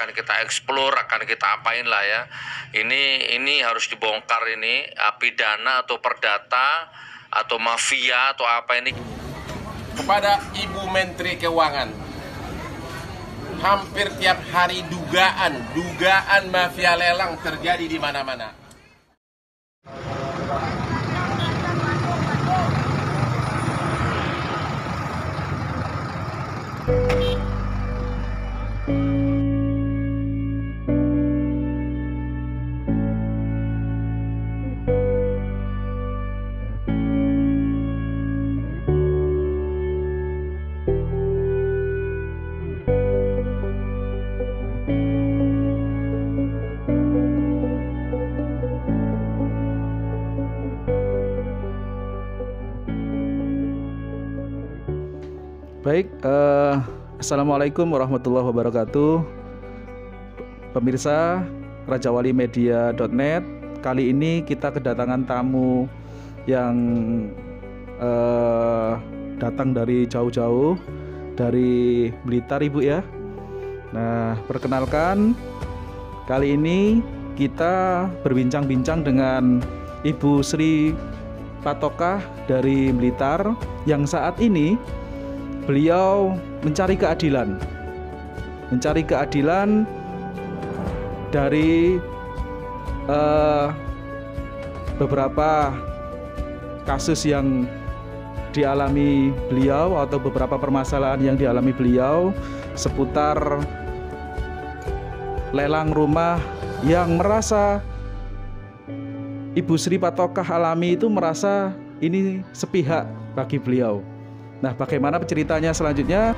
akan kita eksplor, akan kita apain lah ya. Ini harus dibongkar ini, pidana atau perdata atau mafia atau apa ini. Kepada Ibu Menteri Keuangan, hampir tiap hari dugaan mafia lelang terjadi di mana-mana. Baik, Assalamualaikum warahmatullahi wabarakatuh. Pemirsa rajawalimedia.net, kali ini kita kedatangan tamu yang datang dari jauh-jauh, dari Blitar, Ibu ya. Nah, perkenalkan, kali ini kita berbincang-bincang dengan Ibu Sri Patokah dari Blitar, yang saat ini beliau mencari keadilan dari beberapa kasus yang dialami beliau atau beberapa permasalahan yang dialami beliau seputar lelang rumah yang merasa Ibu Sri Patokah alami itu merasa ini sepihak bagi beliau. Nah, bagaimana ceritanya selanjutnya?